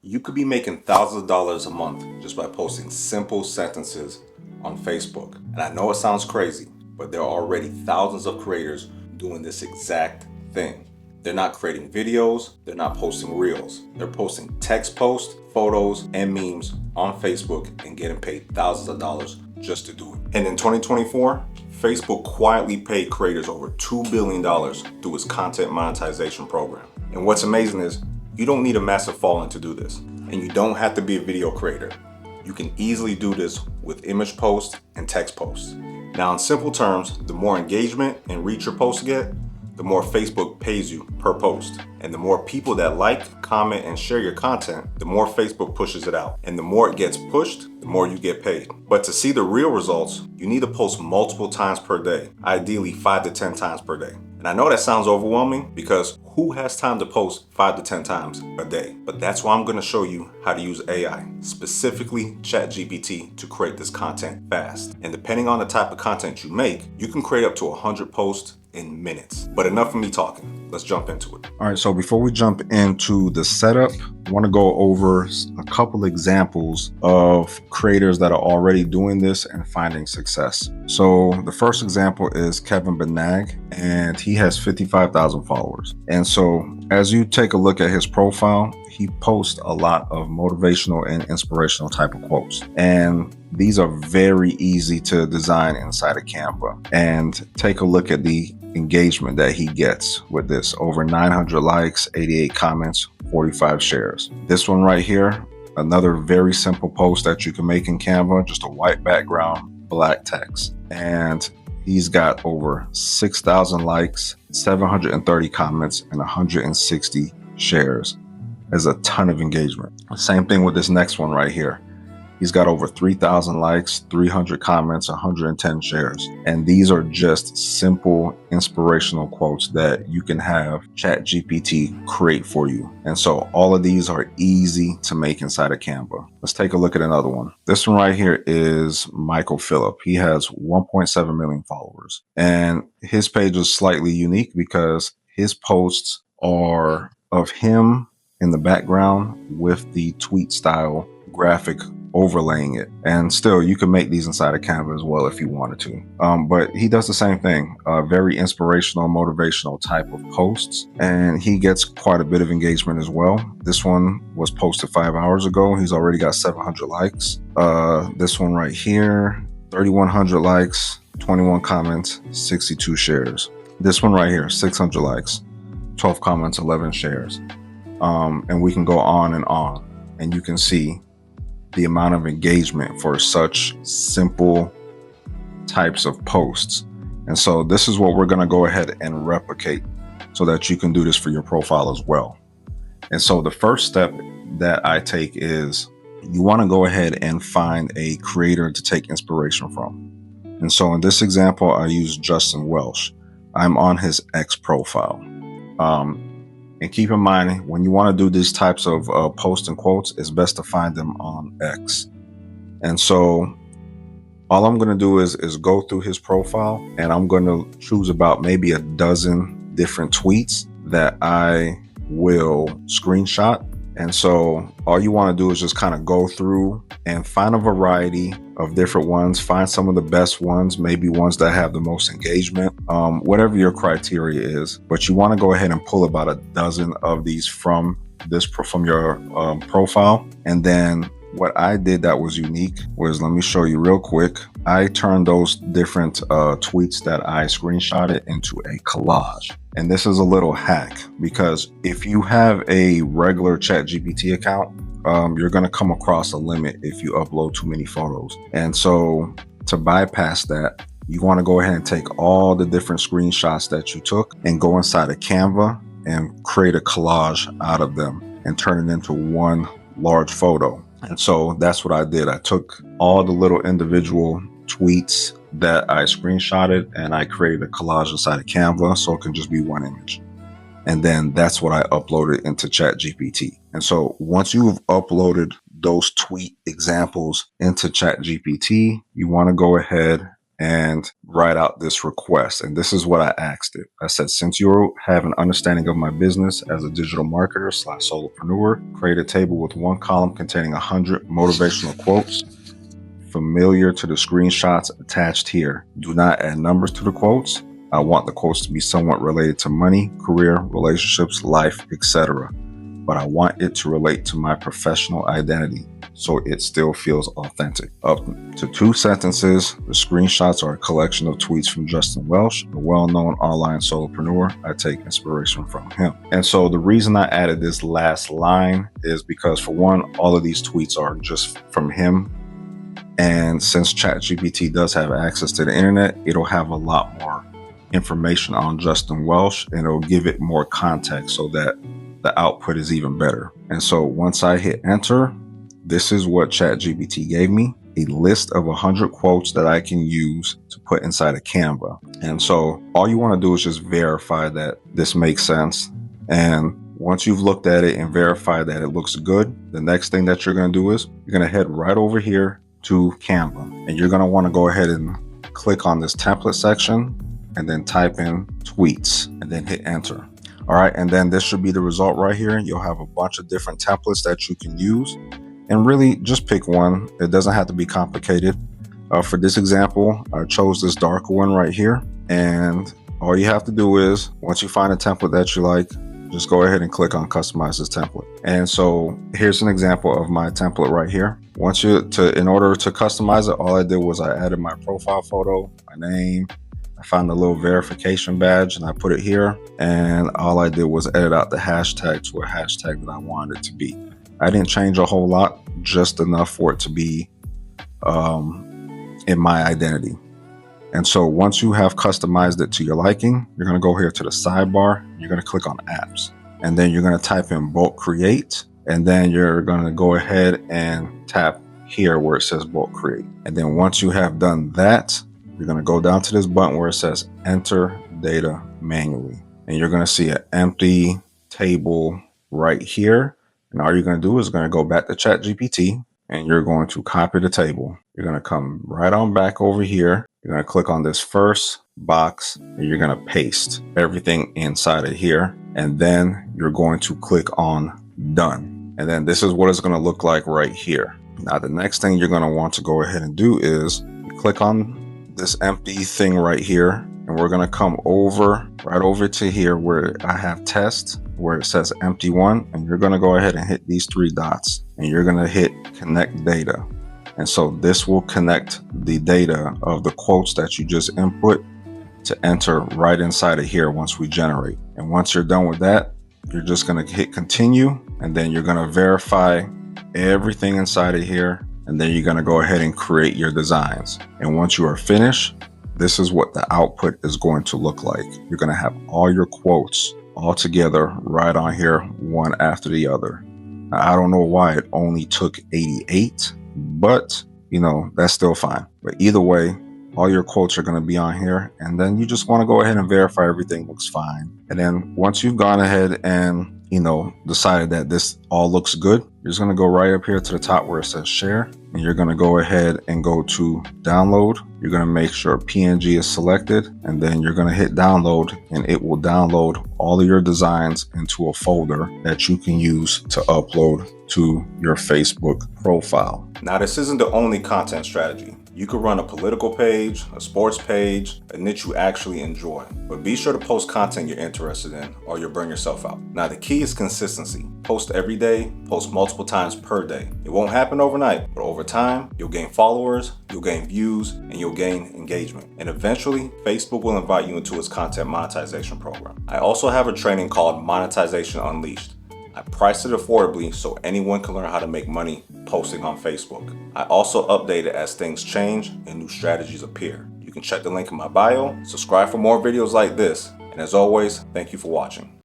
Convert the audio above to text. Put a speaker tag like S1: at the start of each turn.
S1: You could be making thousands of dollars a month just by posting simple sentences on Facebook. And I know it sounds crazy, but there are already thousands of creators doing this exact thing. They're not creating videos, they're not posting reels. They're posting text posts, photos, and memes on Facebook and getting paid thousands of dollars just to do it. And in 2024, Facebook quietly paid creators over $2 billion through its content monetization program. And what's amazing is you don't need a massive following to do this, and you don't have to be a video creator. You can easily do this with image posts and text posts. Now, in simple terms, the more engagement and reach your posts get, the more Facebook pays you per post. And the more people that like, comment, and share your content, the more Facebook pushes it out. And the more it gets pushed, the more you get paid. But to see the real results, you need to post multiple times per day, ideally 5 to 10 times per day. And I know that sounds overwhelming because who has time to post 5 to 10 times a day? But that's why I'm going to show you how to use AI, specifically ChatGPT, to create this content fast. And depending on the type of content you make, you can create up to 100 posts in minutes. But enough of me talking. Let's jump into it. All right, so before we jump into the setup, I want to go over a couple examples of creators that are already doing this and finding success. So the first example is Kevin Benag, and he has 55,000 followers. And so as you take a look at his profile, he posts a lot of motivational and inspirational type of quotes. And these are very easy to design inside of Canva. And take a look at the engagement that he gets with this. Over 900 likes, 88 comments, 45 shares. This one right here, another very simple post that you can make in Canva, just a white background, black text. And he's got over 6,000 likes, 730 comments, and 160 shares. There's a ton of engagement. Same thing with this next one right here. He's got over 3,000 likes, 300 comments, 110 shares. And these are just simple inspirational quotes that you can have ChatGPT create for you. And so all of these are easy to make inside of Canva. Let's take a look at another one. This one right here is Michael Phillip. He has 1.7 million followers. And his page is slightly unique because his posts are of him in the background with the tweet style graphic overlaying it. And still, you can make these inside of Canva as well if you wanted to. But he does the same thing, very inspirational, motivational type of posts. And he gets quite a bit of engagement as well. This one was posted 5 hours ago. He's already got 700 likes. This one right here, 3,100 likes, 21 comments, 62 shares. This one right here, 600 likes, 12 comments, 11 shares. And we can go on, and you can see the amount of engagement for such simple types of posts. And so this is what we're going to go ahead and replicate so that you can do this for your profile as well. And so the first step that I take is you want to go ahead and find a creator to take inspiration from. And so in this example, I use Justin Welsh. I'm on his X profile. And keep in mind, when you want to do these types of posts and quotes, it's best to find them on X. And so all I'm going to do is go through his profile, and I'm going to choose about maybe a dozen different tweets that I will screenshot. And so all you want to do is just kind of go through and find a variety of different ones, find some of the best ones, maybe ones that have the most engagement, whatever your criteria is. But you want to go ahead and pull about a dozen of these from your profile. And then what I did that was unique was, let me show you real quick. I turned those different tweets that I screenshotted into a collage. And this is a little hack, because if you have a regular ChatGPT account, you're going to come across a limit if you upload too many photos. And so to bypass that, you want to go ahead and take all the different screenshots that you took and go inside of Canva and create a collage out of them and turn it into one large photo. And so that's what I did. I took all the little individual tweets that I screenshotted and I created a collage inside of Canva so it can just be one image. And then that's what I uploaded into ChatGPT. And so once you've uploaded those tweet examples into ChatGPT, you want to go ahead and write out this request. And this is what I asked it. I said, since you have an understanding of my business as a digital marketer / solopreneur, create a table with one column containing 100 motivational quotes familiar to the screenshots attached here. Do not add numbers to the quotes. I want the quotes to be somewhat related to money, career, relationships, life, etc. But I want it to relate to my professional identity so it still feels authentic. Up to 2 sentences. The screenshots are a collection of tweets from Justin Welsh, a well-known online solopreneur. I take inspiration from him. And so the reason I added this last line is because, for one, all of these tweets are just from him. And since ChatGPT does have access to the internet, it'll have a lot more information on Justin Welsh, and it'll give it more context so that the output is even better. And so once I hit enter, this is what ChatGPT gave me: a list of 100 quotes that I can use to put inside of Canva. And so all you want to do is just verify that this makes sense. And once you've looked at it and verified that it looks good, the next thing that you're going to do is you're going to head right over here to Canva, and you're going to want to go ahead and click on this template section and then type in tweets and then hit enter. All right, and then this should be the result right here. You'll have a bunch of different templates that you can use, and really just pick one. It doesn't have to be complicated. For this example, I chose this darker one right here, and all you have to do is, once you find a template that you like, just go ahead and click on customize this template. And so here's an example of my template right here. In order to customize it, all I did was I added my profile photo, my name. I found a little verification badge and I put it here. And all I did was edit out the hashtag to a hashtag that I wanted it to be. I didn't change a whole lot, just enough for it to be in my identity. And so once you have customized it to your liking, you're going to go here to the sidebar. You're going to click on apps, and then you're going to type in bulk create. And then you're going to go ahead and tap here where it says bulk create. And then once you have done that, you're going to go down to this button where it says enter data manually. And you're going to see an empty table right here. And all you're going to do is going to go back to ChatGPT, and you're going to copy the table. You're going to come right on back over here. You're going to click on this first box, and you're going to paste everything inside of here. And then you're going to click on done. And then this is what it's going to look like right here. Now, the next thing you're going to want to go ahead and do is click on this empty thing right here. And we're going to come right over to here where I have test, where it says empty one. And you're going to go ahead and hit these 3 dots, and you're going to hit connect data. And so this will connect the data of the quotes that you just input to enter right inside of here once we generate. And once you're done with that, you're just going to hit continue, and then you're going to verify everything inside of here. And then you're going to go ahead and create your designs. And once you are finished, this is what the output is going to look like. You're going to have all your quotes all together right on here, one after the other. Now, I don't know why it only took 88, but that's still fine. But either way, all your quotes are going to be on here, and then you just want to go ahead and verify everything looks fine. And then once you've gone ahead and decided that this all looks good, you're just going to go right up here to the top where it says share, and you're going to go ahead and go to download. You're going to make sure PNG is selected, and then you're going to hit download, and it will download all of your designs into a folder that you can use to upload to your Facebook profile. Now, this isn't the only content strategy. You could run a political page, a sports page, a niche you actually enjoy. But be sure to post content you're interested in, or you'll burn yourself out. Now, the key is consistency. Post every day, post multiple times per day. It won't happen overnight, but over time, you'll gain followers, you'll gain views, and you'll gain engagement. And eventually, Facebook will invite you into its content monetization program. I also have a training called Monetization Unleashed. I priced it affordably so anyone can learn how to make money posting on Facebook. I also update it as things change and new strategies appear. You can check the link in my bio, subscribe for more videos like this, and as always, thank you for watching.